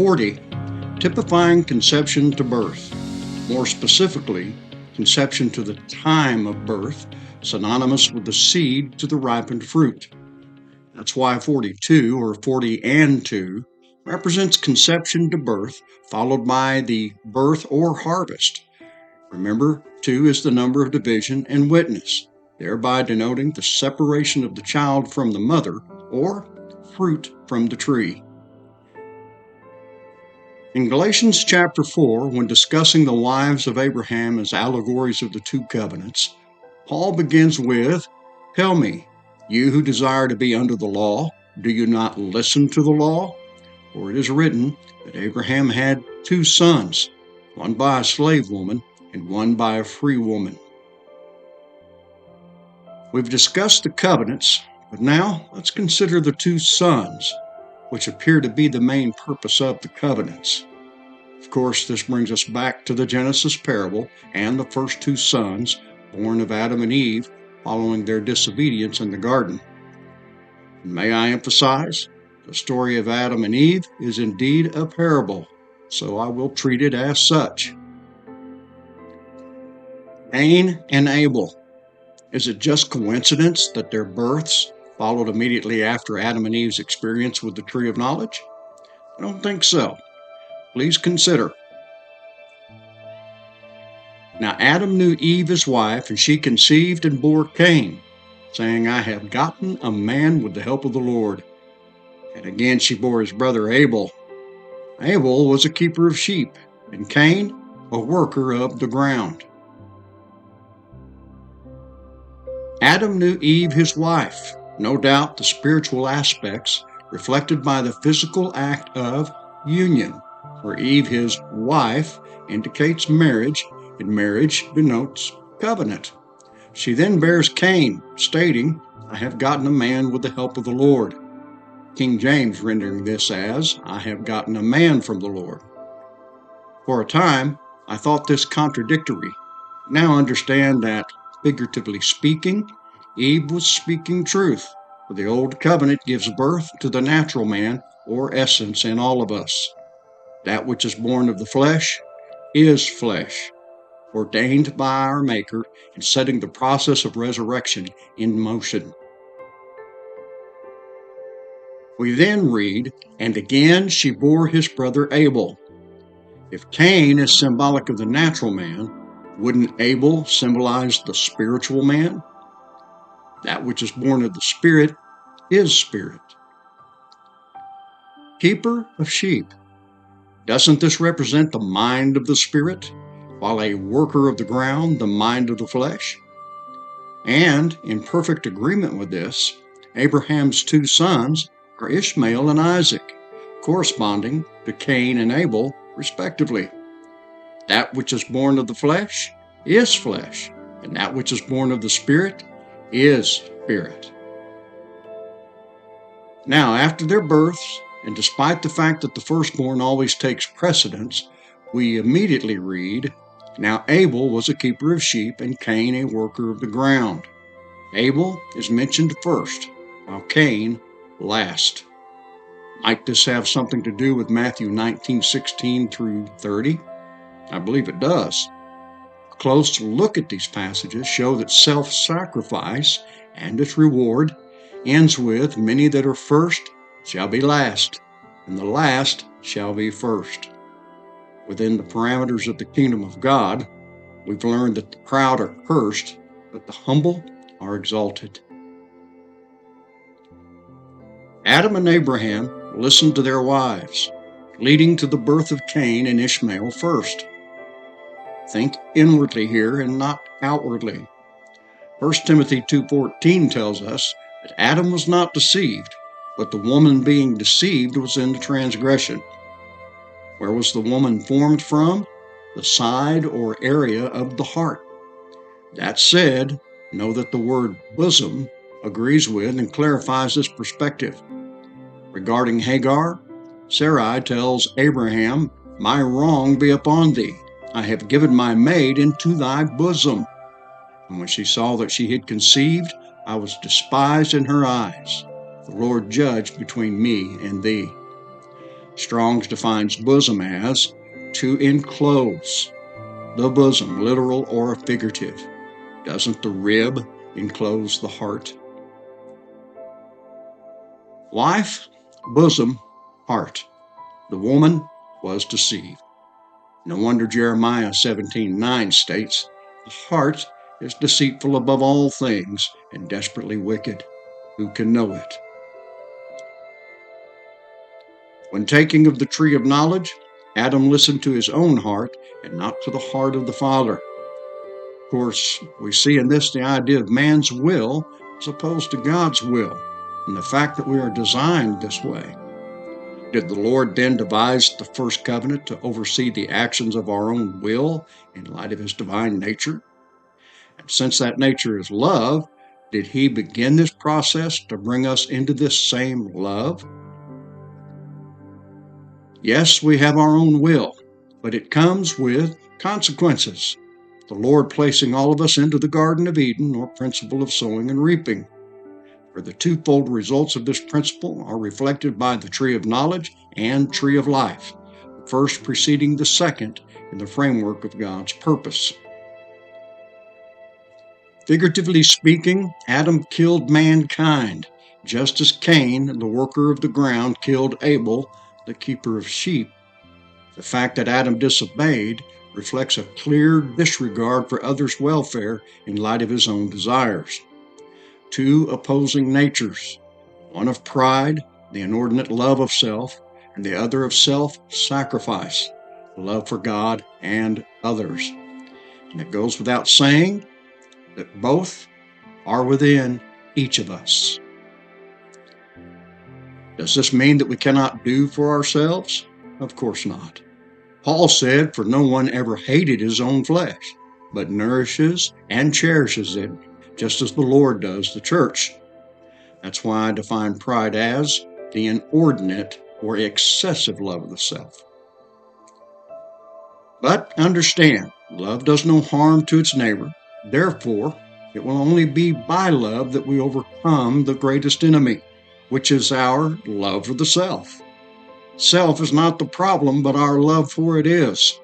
40, typifying conception to birth. More specifically, conception to the time of birth, synonymous with the seed to the ripened fruit. That's why 42, or 40 and 2, represents conception to birth, followed by the birth or harvest. Remember, 2 is the number of division and witness, thereby denoting the separation of the child from the mother, or fruit from the tree. In Galatians chapter 4, when discussing the wives of Abraham as allegories of the two covenants, Paul begins with, "Tell me, you who desire to be under the law, do you not listen to the law? For it is written that Abraham had 2 sons, one by a slave woman and one by a free woman." We've discussed the covenants, but now let's consider the 2 sons, which appear to be the main purpose of the covenants. Of course, this brings us back to the Genesis parable and the first 2 sons, born of Adam and Eve, following their disobedience in the garden. And may I emphasize, the story of Adam and Eve is indeed a parable, so I will treat it as such. Cain and Abel. Is it just coincidence that their births followed immediately after Adam and Eve's experience with the tree of knowledge? I don't think so. Please consider. Now Adam knew Eve his wife, and she conceived and bore Cain, saying, "I have gotten a man with the help of the Lord." And again she bore his brother Abel. Abel was a keeper of sheep, and Cain a worker of the ground. Adam knew Eve his wife, no doubt the spiritual aspects reflected by the physical act of union, where Eve his wife indicates marriage, and marriage denotes covenant. She then bears Cain, stating, "I have gotten a man with the help of the Lord." King James rendering this as, "I have gotten a man from the Lord." For a time, I thought this contradictory. Now understand that, figuratively speaking, Eve was speaking truth, for the old covenant gives birth to the natural man, or essence, in all of us. That which is born of the flesh is flesh, ordained by our Maker and setting the process of resurrection in motion. We then read, "And again she bore his brother Abel." If Cain is symbolic of the natural man, wouldn't Abel symbolize the spiritual man? That which is born of the Spirit is spirit. Keeper of sheep. Doesn't this represent the mind of the Spirit, while a worker of the ground, the mind of the flesh? And, in perfect agreement with this, Abraham's 2 sons are Ishmael and Isaac, corresponding to Cain and Abel, respectively. That which is born of the flesh is flesh, and that which is born of the Spirit is spirit. Now, after their births, and despite the fact that the firstborn always takes precedence, we immediately read, "Now Abel was a keeper of sheep, and Cain a worker of the ground." Abel is mentioned first, while Cain last. Might this have something to do with Matthew 19:16 through 30? I believe it does. A close look at these passages show that self-sacrifice and its reward ends with, "Many that are first shall be last, and the last shall be first." Within the parameters of the kingdom of God, we've learned that the proud are cursed, but the humble are exalted. Adam and Abraham listened to their wives, leading to the birth of Cain and Ishmael first. Think inwardly here and not outwardly. 1 Timothy 2:14 tells us that Adam was not deceived, but the woman being deceived was in the transgression. Where was the woman formed from? The side or area of the heart. That said, know that the word bosom agrees with and clarifies this perspective. Regarding Hagar, Sarai tells Abraham, "My wrong be upon thee. I have given my maid into thy bosom. And when she saw that she had conceived, I was despised in her eyes. The Lord judged between me and thee." Strong's defines bosom as to enclose. The bosom, literal or figurative. Doesn't the rib enclose the heart? Wife, bosom, heart. The woman was deceived. No wonder Jeremiah 17:9 states, "The heart is deceitful above all things and desperately wicked. Who can know it?" When taking of the tree of knowledge, Adam listened to his own heart and not to the heart of the Father. Of course, we see in this the idea of man's will as opposed to God's will, and the fact that we are designed this way. Did the Lord then devise the first covenant to oversee the actions of our own will in light of his divine nature? And since that nature is love, did he begin this process to bring us into this same love? Yes, we have our own will, but it comes with consequences. The Lord placing all of us into the Garden of Eden, or principle of sowing and reaping. For the twofold results of this principle are reflected by the tree of knowledge and tree of life, the first preceding the second in the framework of God's purpose. Figuratively speaking, Adam killed mankind, just as Cain, the worker of the ground, killed Abel, the keeper of sheep. The fact that Adam disobeyed reflects a clear disregard for others' welfare in light of his own desires. Two opposing natures, one of pride, the inordinate love of self, and the other of self-sacrifice, love for God and others. And it goes without saying that both are within each of us. Does this mean that we cannot do for ourselves? Of course not. Paul said, "For no one ever hated his own flesh, but nourishes and cherishes it, just as the Lord does the church." That's why I define pride as the inordinate or excessive love of the self. But understand, love does no harm to its neighbor. Therefore, it will only be by love that we overcome the greatest enemy, which is our love for the self. Self is not the problem, but our love for it is.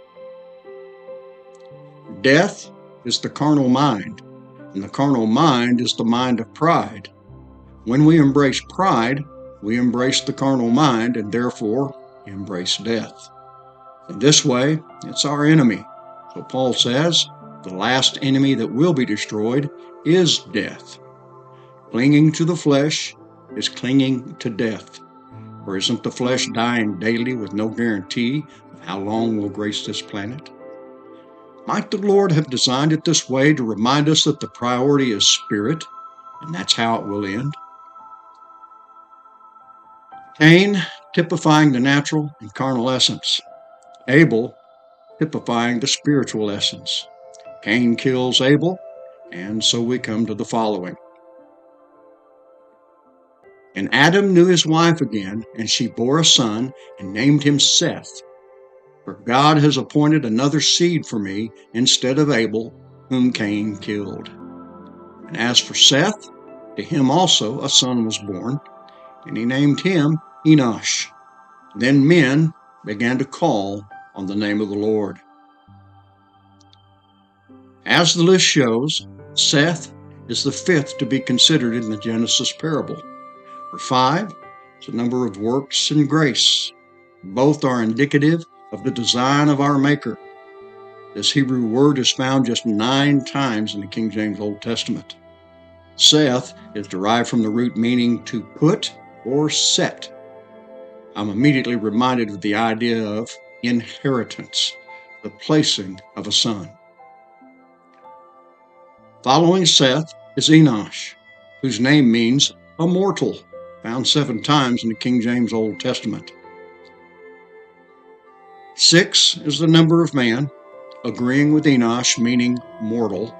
Death is the carnal mind, and the carnal mind is the mind of pride. When we embrace pride, we embrace the carnal mind and therefore embrace death. In this way, it's our enemy. So Paul says, the last enemy that will be destroyed is death. Clinging to the flesh is clinging to death. Or isn't the flesh dying daily with no guarantee of how long we'll grace this planet? Might the Lord have designed it this way to remind us that the priority is spirit, and that's how it will end? Cain, typifying the natural and carnal essence. Abel, typifying the spiritual essence. Cain kills Abel, and so we come to the following. And Adam knew his wife again, and she bore a son, and named him Seth. For God has appointed another seed for me instead of Abel, whom Cain killed. And as for Seth, to him also a son was born, and he named him Enosh. Then men began to call on the name of the Lord. As the list shows, Seth is the fifth to be considered in the Genesis parable. For 5 is the number of works and grace. Both are indicative of the design of our Maker. This Hebrew word is found just 9 times in the King James Old Testament. Seth is derived from the root meaning to put or set. I'm immediately reminded of the idea of inheritance, the placing of a son. Following Seth is Enosh, whose name means immortal, found 7 times in the King James Old Testament. 6 is the number of man, agreeing with Enosh, meaning mortal.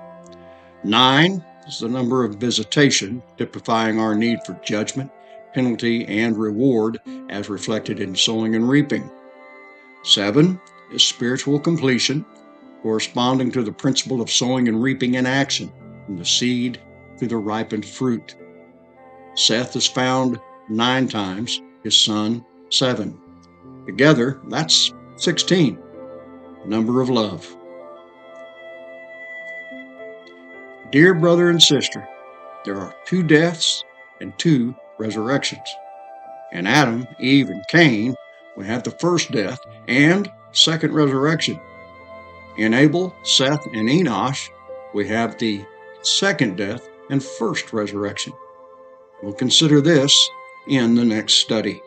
9 is the number of visitation, typifying our need for judgment, penalty, and reward, as reflected in sowing and reaping. 7 is spiritual completion, corresponding to the principle of sowing and reaping in action, from the seed to the ripened fruit. Seth is found 9 times, his son 7. Together, that's 16, number of love. Dear brother and sister, there are 2 deaths and 2 resurrections. In Adam, Eve, and Cain, we have the first death and second resurrection. In Abel, Seth, and Enosh, we have the second death and first resurrection. We'll consider this in the next study.